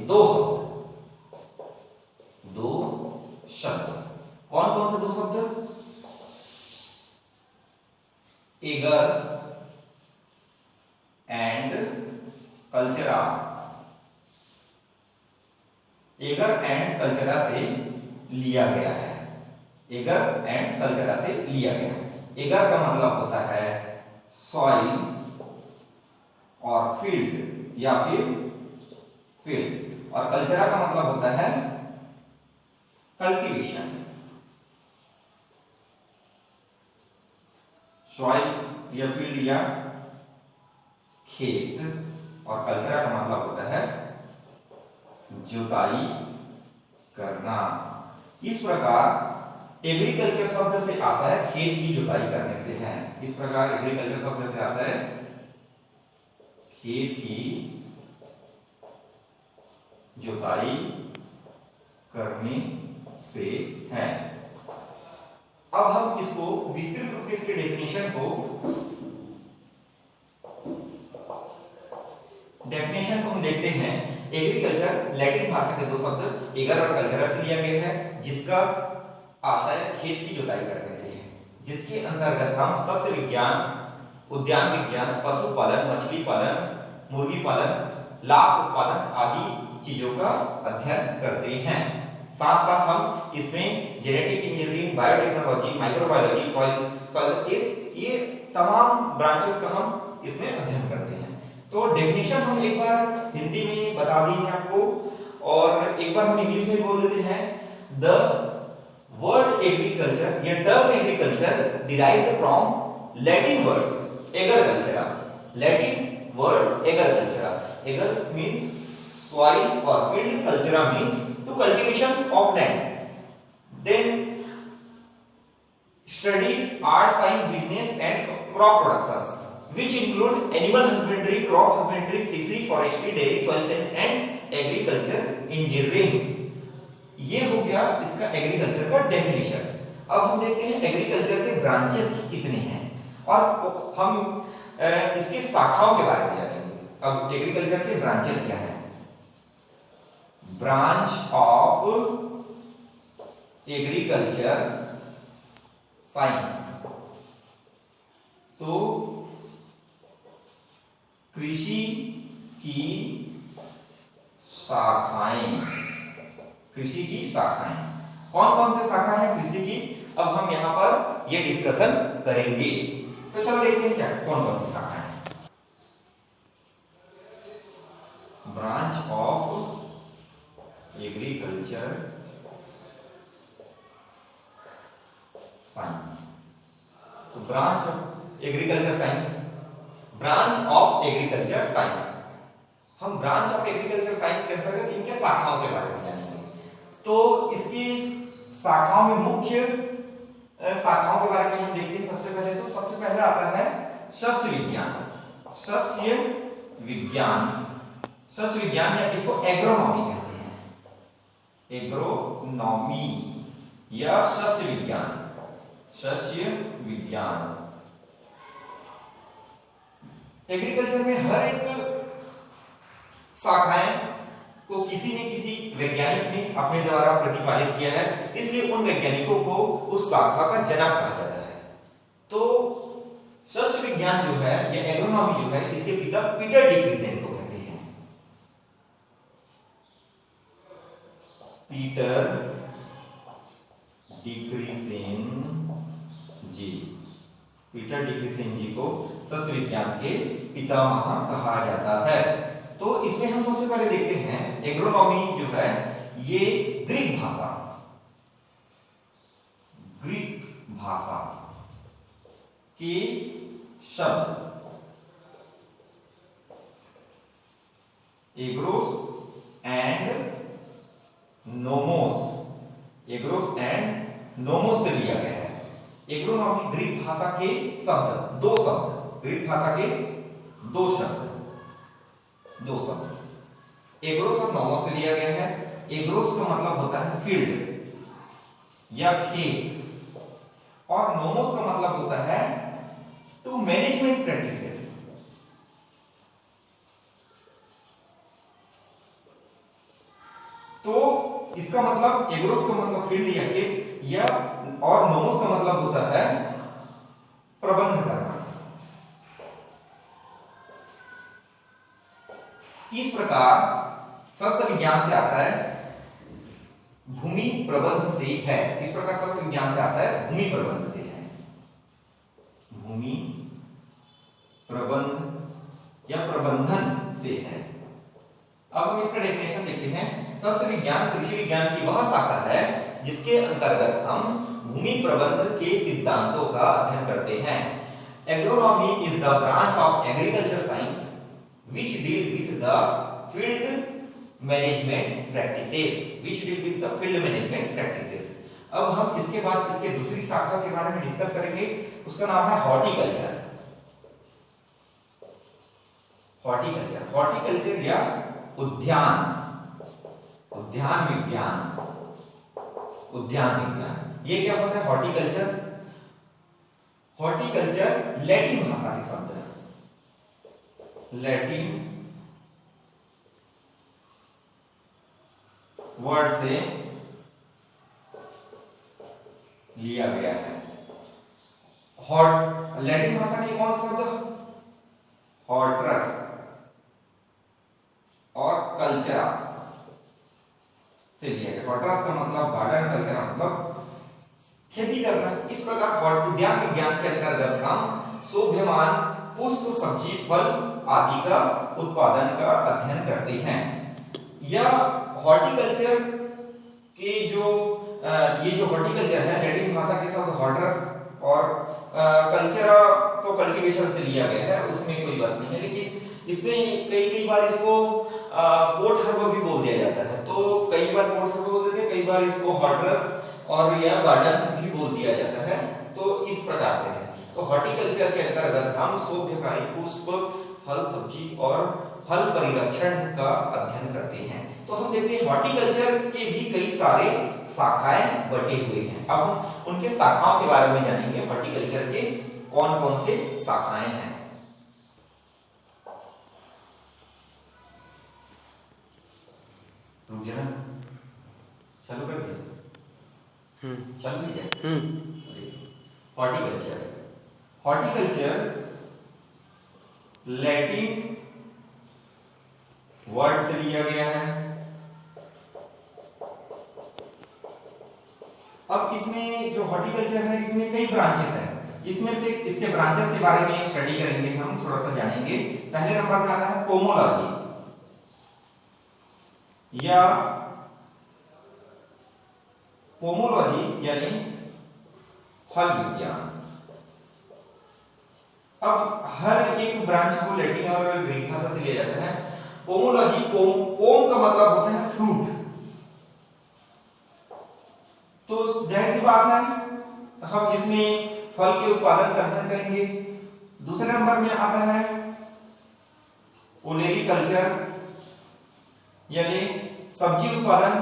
दो शब्द कौन कौन से दो शब्द? Ager and cultura. Ager and cultura से लिया गया है। एगर एंड कल्चरा से लिया गया है। एगर का मतलब होता है सॉइल और फील्ड या फिर फील्ड, और कल्चरा का मतलब होता है कल्टीवेशन। सॉइल या फील्ड या खेत, और कल्चरा का मतलब होता है जुताई करना। इस प्रकार एग्रीकल्चर शब्द से आशा है खेत की जुताई करने से है। इस प्रकार एग्रीकल्चर शब्द से आशा है खेत की जुताई करने से है। अब हम इसको विस्तृत रूप में इसके डेफिनेशन को हम देखते हैं। एग्रीकल्चर लैटिन भाषा के दो शब्द एगर और कल्चरा से लिया गया है, जिसका आशय खेत की जुताई करने से है, जिसके अंतर्गत हम सस्य विज्ञान, उद्यान विज्ञान, पशुपालन, मछली पालन, मुर्गी पालन, लाख उत्पादन आदि चीजों का अध्ययन करते हैं। साथ साथ हम इसमें genetic engineering, biotechnology, microbiology, soil ये तमाम ब्रांचेस का हम इसमें अध्ययन करते हैं। तो डेफिनेशन हम एक बार हिंदी में बता दी है आपको, और एक बार हम इंग्लिश में बोल देते हैं। द वर्ड एग्रीकल्चर या term agriculture derived from Latin word agricultura. Latin word agricultura. Ager means soil or field, cultura means to cultivations of land. Then study art, science, business and crop productions, which include animal husbandry, crop husbandry, fishery, forestry, dairy, soil science and agriculture engineering। ये हो गया इसका agriculture का definition. अब हम देखते हैं agriculture के ब्रांचेस कितने हैं और हम इसकी शाखाओं के बारे में जानेंगे। अब एग्रीकल्चर के ब्रांचेस क्या है? ब्रांच ऑफ एग्रीकल्चर साइंस, तो कृषि की शाखाएं। कृषि की शाखाएं कौन कौन से शाखा है कृषि की? अब हम यहां पर ये डिस्कशन करेंगे। तो चलो देखते हैं क्या कौन कौन सी शाखा है। ब्रांच ऑफ एग्रीकल्चर साइंस, तो branch of agriculture science, branch of agriculture science. हम ब्रांच ऑफ एग्रीकल्चर साइंस के अंतर्गत इनके शाखाओं के बारे में जानेंगे। तो इसकी शाखाओं में मुख्य शाखाओं के बारे में हम देखते हैं। सबसे पहले आता है सस्य विज्ञान। सस्य विज्ञान, सस्य विज्ञान या इसको एग्रोनॉमी कहते हैं। एग्रोनॉमी या सस्य विज्ञान। सस्य विज्ञान एग्रीकल्चर में हर एक शाखाएं को किसी न किसी वैज्ञानिक ने अपने द्वारा प्रतिपादित किया है, इसलिए उन वैज्ञानिकों को उस शाखा का जनक कहा जाता है। तो सस्य विज्ञान जो है या एग्रोनॉमी जो है, इसके पिता पीटर डिक्रीसेन को कहते हैं। पीटर डिक्रीसेन जी, पीटर डिक्रीसेन जी को सस्य विज्ञान के पितामह कहा जाता है। तो इसमें हम सबसे पहले देखते हैं एग्रोनॉमी जो है ये ग्रीक भाषा के शब्द एग्रोस एंड नोमोस से लिया गया है। एग्रोनॉमी ग्रीक भाषा के शब्द, दो शब्द, ग्रीक भाषा के दो शब्द एग्रोस और नोमोस से लिया गया है। एग्रोस का मतलब होता है फील्ड या खेत, और नोमोस का मतलब होता है टू मैनेजमेंट प्रैक्टिसेस। तो इसका मतलब एग्रोस का मतलब फील्ड या खेत, या और नोमोस का मतलब होता है प्रबंध करना। इस प्रकार सस्य विज्ञान से आशय भूमि प्रबंध से है। इस प्रकार सस्य विज्ञान से आशय भूमि प्रबंध से है। भूमि प्रबंध या प्रबंधन से है। अब हम इसका डेफिनेशन देखते हैं। सस्य विज्ञान कृषि विज्ञान की वह शाखा है जिसके अंतर्गत हम भूमि प्रबंध के सिद्धांतों का अध्ययन करते हैं। Agronomy is the branch of agriculture science which deal with the field management practices। अब हम इसके बाद इसके दूसरी शाखा के बारे में डिस्कस करेंगे, उसका नाम है हॉर्टिकल्चर। हॉर्टिकल्चर या उद्यान विज्ञान। ये क्या होता है हॉर्टिकल्चर? हॉर्टिकल्चर लैटिन भाषा के शब्द है, लैटिन वर्ड से लिया गया है। लैटिन भाषा के कौन से शब्द? हॉर्टरस और कल्चरा से लिया गया। हॉर्टरस का मतलब गार्डन, कल्चरा मतलब खेती करना। इस प्रकार उद्यान विज्ञान के अंतर्गत हम शोभ्यमान पुष्प, सब्जी, फल आदि का उत्पादन का अध्ययन करते हैं। या हॉर्टिकल्चर के ये जो हॉर्टिकल्चर है लैटिन भाषा के शब्द हॉर्टरस और कल्चरा तो कल्टीवेशन से लिया गया है, उसमें कोई बात नहीं है। लेकिन इसमें कई बार इसको पोट हर्ब भी बोल दिया जाता है। तो कई बार पोट हर्ब बोल देते हैं, कई बार इसको हॉर्टरस और या गार्डन भी बोल दिया जाता है। तो इस प्रकार से है। तो हॉर्टिकल्चर के अंतर्गत हम शोभ्यकारी पुष्प, फल, सब्जी और फल परिरक्षण का अध्ययन करते हैं। तो हम देखते हैं हॉर्टिकल्चर के भी कई सारे शाखाएं बटे हुए हैं। अब उनके शाखाओं के बारे में जानेंगे। हॉर्टिकल्चर के कौन कौन से शाखाएं हैं। रुक जाना, चालू कर दिया? चालू नहीं किया? हॉर्टिकल्चर लैटिन वर्ड से लिया गया है। अब इसमें जो हॉर्टिकल्चर है इसमें कई ब्रांचेस हैं। इसमें से इसके ब्रांचेस के बारे में स्टडी करेंगे, हम थोड़ा सा जानेंगे। पहले नंबर पे आता है पोमोलॉजी या पोमोलॉजी यानी फल विज्ञान। अब हर एक ब्रांच को लैटिन और ग्रीक भाषा से लिया जाता है। पोमोलॉजी, पोम का मतलब होता है फ्रूट। तो जाहिर सी बात है हम इसमें फल के उत्पादन का अध्ययन करेंगे। दूसरे नंबर में आता है ओलेरीकल्चर यानी सब्जी उत्पादन।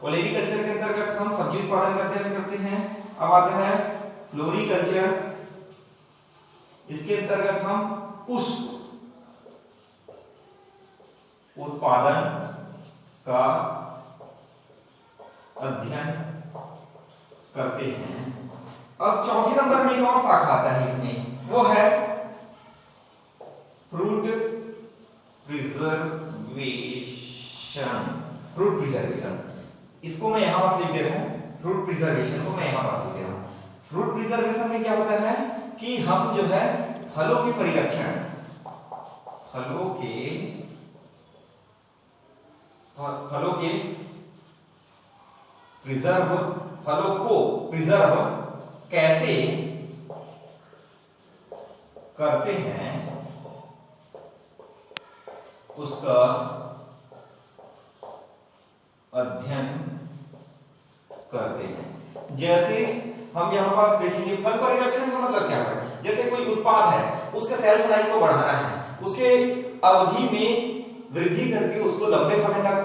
ओलेरीकल्चर के अंतर्गत हम सब्जी उत्पादन का अध्ययन करते हैं। अब आता है फ्लोरीकल्चर, इसके अंतर्गत हम पुष्प उत्पादन का अध्ययन करते हैं। अब चौथे नंबर में एक और शाखा आता है इसमें, वो है फ्रूट प्रिजर्वेशन। इसको मैं यहां पास लिख दे रहा हूं, फ्रूट प्रिजर्वेशन को मैं यहां पास लिख दे रहा हूं। फ्रूट प्रिजर्वेशन में क्या होता है कि हम जो है फलों के परिरक्षण, फलों को प्रिजर्व कैसे करते हैं उसका अध्ययन करते हैं। जैसे हम यहां पास देखेंगे फल परिरक्षण का मतलब क्या है। जैसे कोई उत्पाद है, उसके सेल्फ लाइफ को बढ़ाना है, उसके अवधि में वृद्धि करके उसको लंबे समय तक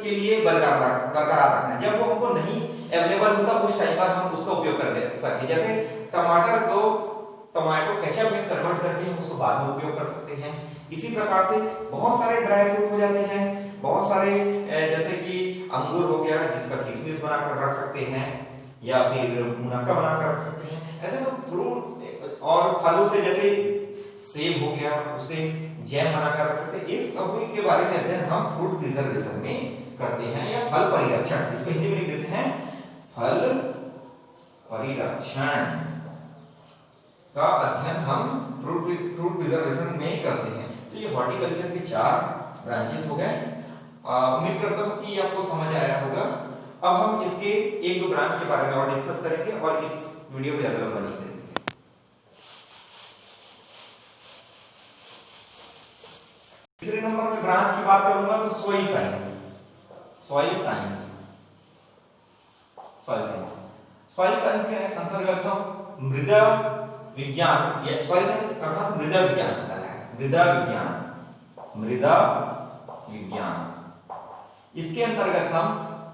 के लिए बरकरार रखना है। जब वो हमको नहीं अवेलेबल होता उस टाइम पर हम उसका उपयोग कर सके। जैसे टमाटर को टोमेटो केचप में कन्वर्ट करके हम उसको बाद में उपयोग कर सकते हैं। इसी प्रकार से बहुत सारे ड्राई फ्रूट हो जाते हैं, बहुत सारे जैसे कि अंगूर हो गया जिसका किशमिश बनाकर रख सकते हैं या फिर मुनक्का बनाकर रख सकते हैं। ऐसे तो फ्रूट और फलों से जैसे सेब हो गया उससे जैम बनाकर रख सकते हैं। इस सब के बारे में अध्ययन हम फ्रूट प्रिजर्वेशन में करते हैं या फल परिरक्षण, इसको हिंदी में लिख देते हैं फल परिरक्षण का अध्ययन हम फ्रूट प्रिजर्वेशन में करते हैं। तो ये हॉर्टिकल्चर के 4 ब्रांचेस हो गए। उम्मीद करता हूं कि आपको समझ आया होगा। अब हम इसके एक दो ब्रांच के बारे में और डिस्कस करेंगे और इस वीडियो को ज्यादा लंबा नहीं करेंगे। तीसरे नंबर में ब्रांच की बात करूंगा तो सॉइल साइंस। सॉइल साइंस के अंतर्गत हम मृदा विज्ञान या सॉइल साइंस अर्थात मृदा विज्ञान होता है। मृदा विज्ञान इसके अंतर्गत हम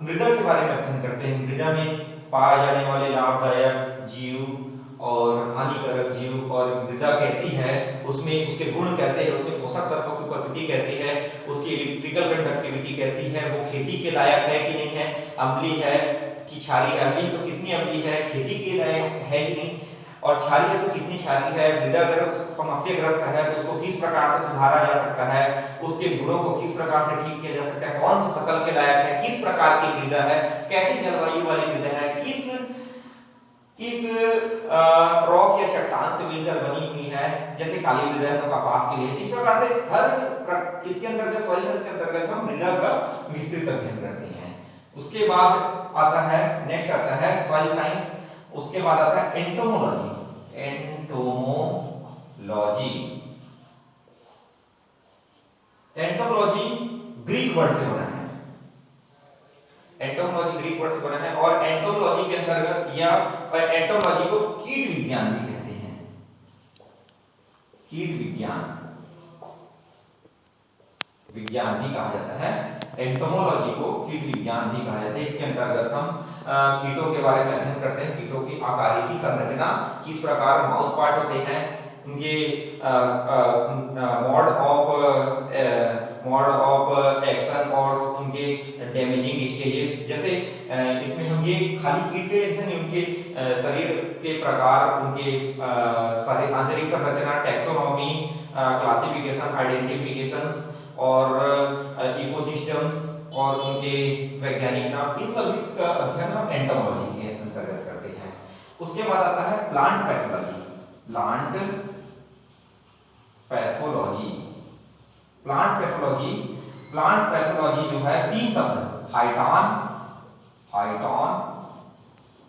मृदा के बारे में अध्ययन करते हैं। मृदा में पाए जाने वाले लाभदायक जीव और हानिकारक जीव और मृदा कैसी है, उसमें उसके गुण कैसे है, उसमें पोषक तत्वों की उपस्थिति कैसी है, उसकी इलेक्ट्रिकल कंडक्टिविटी कैसी है, वो खेती के लायक है कि नहीं है, अम्लीय है कि क्षारीय है, अम्लीय तो कितनी अम्लीय है, खेती के लायक है कि नहीं, और क्षारीय है तो कितनी क्षारीय है। मृदा अगर समस्याग्रस्त है तो उसको किस प्रकार से सुधारा जा सकता है, उसके गुणों को किस प्रकार से ठीक किया जा सकता है, कौन सी फसल के लायक है, किस प्रकार की मृदा है, कैसी जलवायु वाली मृदा है, किस रॉक या चट्टान से मिलकर बनी हुई है, जैसे काली मृदा है तो कपास के लिए। इस प्रकार से हर इसके अंतर्गत सॉइल साइंस के अंतर्गत हम मृदा का विस्तृत अध्ययन करते हैं। उसके बाद आता है नेक्स्ट आता है सॉइल साइंस, उसके बाद आता है एंटोमोलॉजी। एंटोमोलॉजी ग्रीक वर्ड से बना है। एंटोमोलॉजी ग्रीक वर्ड से बना है और एंटोमोलॉजी के अंतर्गत या एंटोमोलॉजी को कीट विज्ञान भी कहते हैं। कीट विज्ञान भी कहा जाता है। एंटोमोलॉजी को कीट विज्ञान भी कहा जाता है। इसके अंतर्गत हम कीटों के बारे में अध्ययन करते हैं। कीटों की आकारिकी संरचना, किस प्रकार माउथ पार्ट होते हैं, उनके मोड ऑफ एक्शन और उनके डैमेजिंग स्टेजेस। जैसे इसमें हम ये खाली कीट के अध्ययन, उनके शरीर के प्रकार, उनके आंतरिक संरचना, टैक्सोनॉमी, क्लासिफिकेशन, आइडेंटिफिकेशंस और इकोसिस्टम्स और उनके वैज्ञानिक नाम, इन सभी का अध्ययन हम एंटोमोलॉजी के अंतर्गत करते हैं। उसके बाद आता है प्लांट पैथोलॉजी। प्लांट पैथोलॉजी जो है 3 शब्द, हाइटॉन,